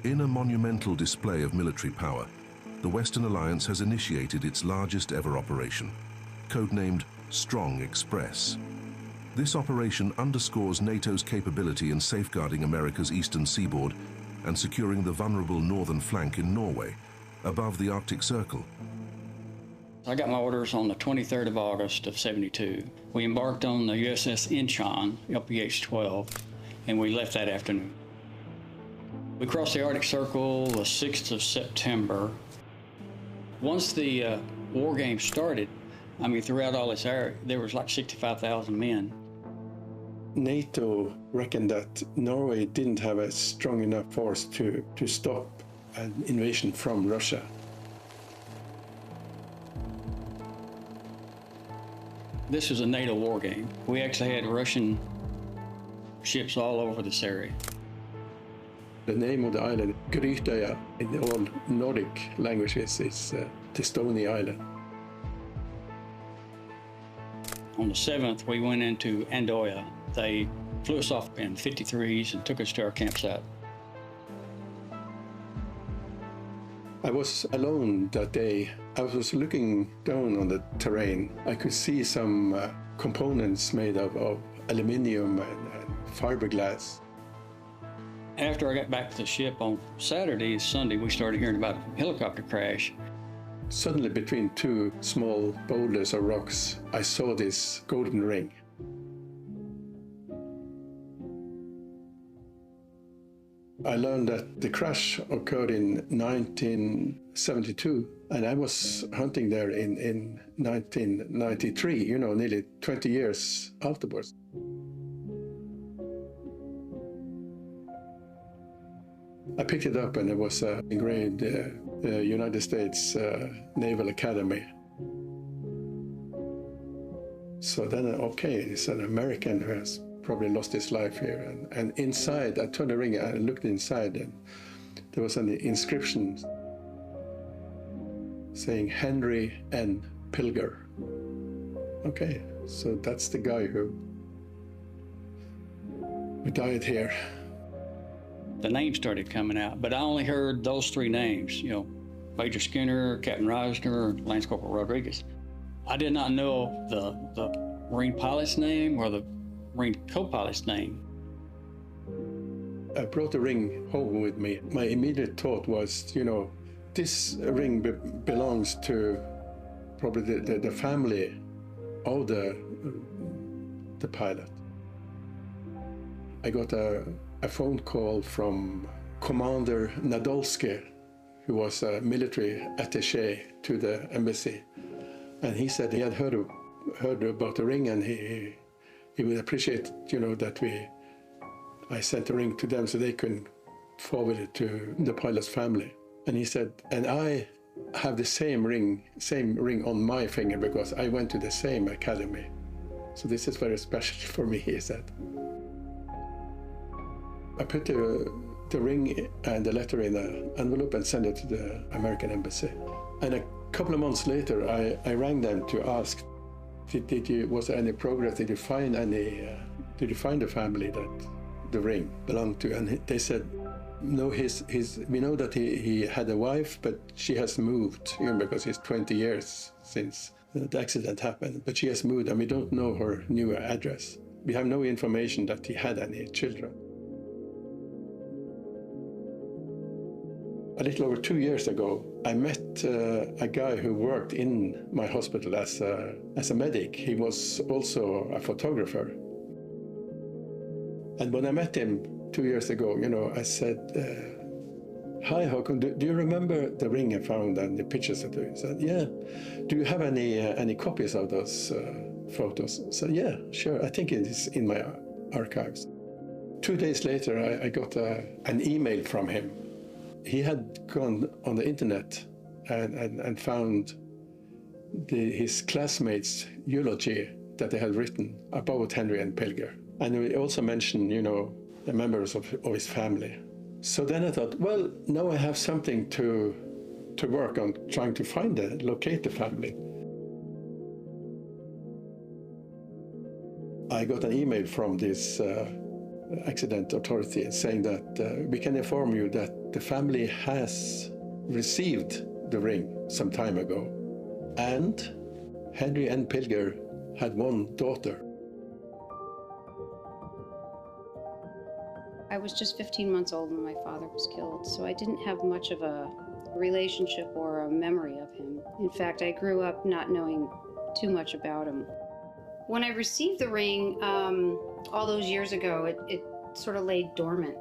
In a monumental display of military power, the Western Alliance has initiated its largest ever operation, codenamed Strong Express. This operation underscores NATO's capability in safeguarding America's eastern seaboard and securing the vulnerable northern flank in Norway, above the Arctic Circle. I got my orders on the 23rd of August of '72. We embarked on the USS Incheon, LPH-12, and we left that afternoon. We crossed the Arctic Circle the 6th of September. Once the war game started, I mean, throughout all this area, there was like 65,000 men. NATO reckoned that Norway didn't have a strong enough force to stop an invasion from Russia. This was a NATO war game. We actually had Russian ships all over this area. The name of the island, Grytøya, in the old Nordic languages, is the Stony Island. On the 7th, we went into Andøya. They flew us off in 53s and took us to our campsite. I was alone that day. I was looking down on the terrain. I could see some components made of aluminium and fiberglass. After I got back to the ship on Saturday and Sunday, we started hearing about a helicopter crash. Suddenly, between two small boulders or rocks, I saw this golden ring. I learned that the crash occurred in 1972, and I was hunting there in 1993, you know, nearly 20 years afterwards. I picked it up, and it was engraved the United States Naval Academy. So then, okay, it's an American who has probably lost his life here. And inside, I turned the ring and I looked inside, and there was an inscription saying Henry N. Pilger. Okay, so that's the guy who died here. The names started coming out, but I only heard those three names, you know, Major Skinner, Captain Reisner, Lance Corporal Rodriguez. I did not know the Marine pilot's name or the Marine co-pilot's name. I brought the ring home with me. My immediate thought was, you know, this ring belongs to probably the family of the pilot. I got a phone call from Commander Nadolsky, who was a military attaché to the embassy. And he said he had heard about the ring, and he would appreciate, you know, that I sent the ring to them so they can forward it to the pilot's family. And he said, and I have the same ring on my finger because I went to the same academy. So this is very special for me, he said. I put the ring and the letter in an envelope and sent it to the American embassy. And a couple of months later, I rang them to ask, was there any progress? Did you find the family that the ring belonged to? And they said, no, we know that he had a wife, but she has moved, you know, because it's 20 years since the accident happened, but she has moved and we don't know her new address. We have no information that he had any children. A little over 2 years ago, I met a guy who worked in my hospital as a medic. He was also a photographer. And when I met him 2 years ago, you know, I said, hi, Håkon, do you remember the ring I found and the pictures of it? He said, yeah. Do you have any copies of those photos? I said, yeah, sure. I think it is in my archives. 2 days later, I got an email from him. He had gone on the internet and found his classmates' eulogy that they had written about Henry and Pilger. And he also mentioned, you know, the members of his family. So then I thought, well, now I have something to work on, trying to locate the family. I got an email from this accident authority saying that we can inform you that the family has received the ring some time ago, and Henry N. Pilger had one daughter. I was just 15 months old when my father was killed, so I didn't have much of a relationship or a memory of him. In fact, I grew up not knowing too much about him. When I received the ring all those years ago, it sort of lay dormant.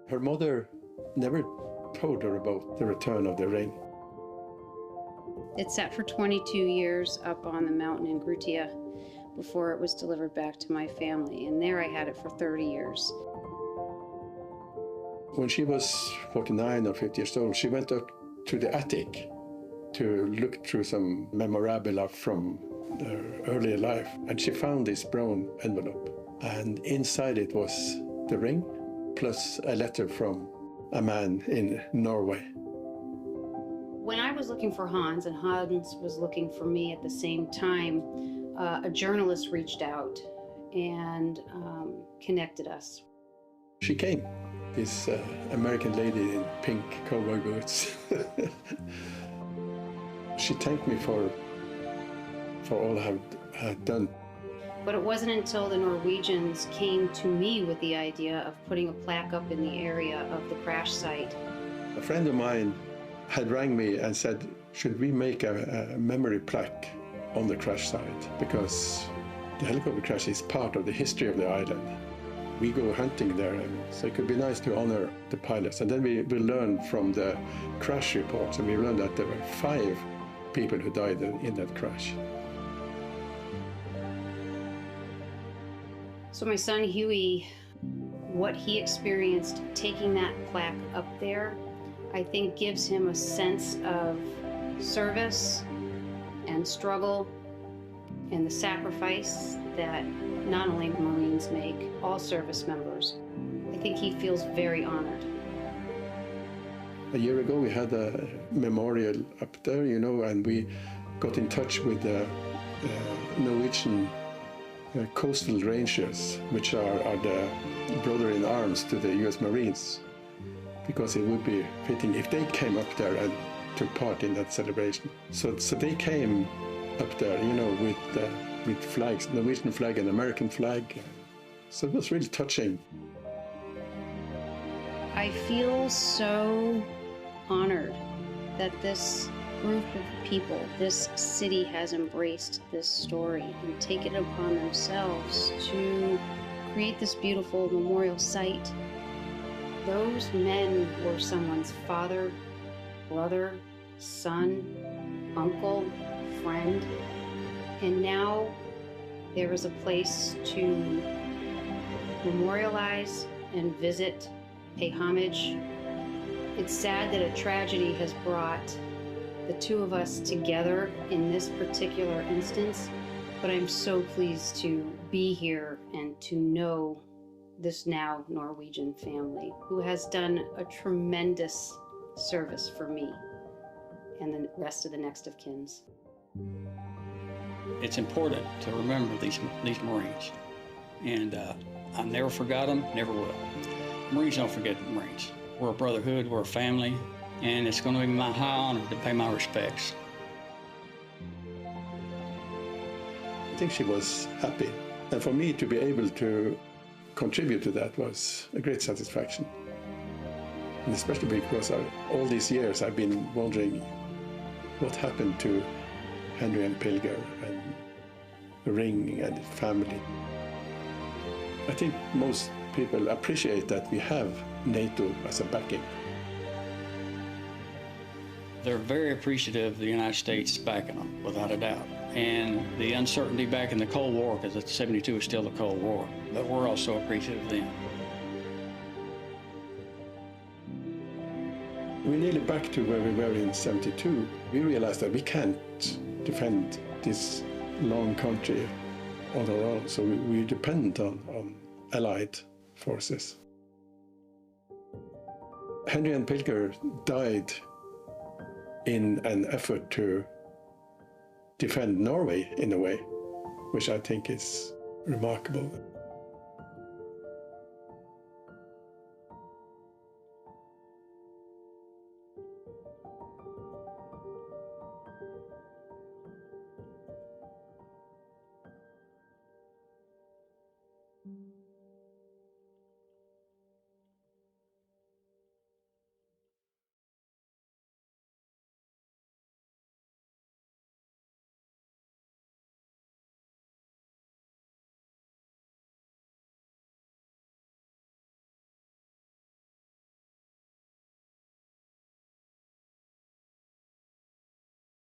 Her mother never told her about the return of the ring. It sat for 22 years up on the mountain in Grutia before it was delivered back to my family, and there I had it for 30 years. When she was 49 or 50 years old, she went up to the attic to look through some memorabilia from her earlier life, and she found this brown envelope, and inside it was the ring plus a letter from a man in Norway. When I was looking for Hans and Hans was looking for me at the same time, a journalist reached out and connected us. She came, this American lady in pink cowboy boots. She thanked me for all I had done. But it wasn't until the Norwegians came to me with the idea of putting a plaque up in the area of the crash site. A friend of mine had rang me and said, should we make a memory plaque on the crash site? Because the helicopter crash is part of the history of the island. We go hunting there, so it could be nice to honor the pilots. And then we learned from the crash reports, and we learned that there were 5 people who died in that crash. So my son Huey, what he experienced taking that plaque up there, I think gives him a sense of service and struggle and the sacrifice that not only Marines make, all service members. I think he feels very honored. A year ago we had a memorial up there, and we got in touch with the Norwegian coastal rangers, which are the brother-in-arms to the US Marines, because it would be fitting if they came up there and took part in that celebration. So they came up there, with flags, Norwegian flag and American flag. So it was really touching. I feel so honored that this group of people, this city has embraced this story and taken it upon themselves to create this beautiful memorial site. Those men were someone's father, brother, son, uncle, friend, and now there is a place to memorialize and visit, pay homage. It's sad that a tragedy has brought the two of us together in this particular instance, but I'm so pleased to be here and to know this now Norwegian family who has done a tremendous service for me and the rest of the next of kins. It's important to remember these Marines, and I never forgot them, never will. Marines don't forget the Marines. We're a brotherhood, we're a family, and it's going to be my high honor to pay my respects. I think she was happy, and for me to be able to contribute to that was a great satisfaction. And especially because all these years I've been wondering what happened to Henry and Pilger and the ring and the family. I think most people appreciate that we have NATO as a backing. They're very appreciative of the United States backing them, without a doubt. And the uncertainty back in the Cold War, because 72 is still the Cold War, but we're also appreciative of them. We're nearly back to where we were in 72. We realized that we can't defend this long country on our own, so we depend on Allied forces. Henry and Pilger died in an effort to defend Norway in a way, which I think is remarkable.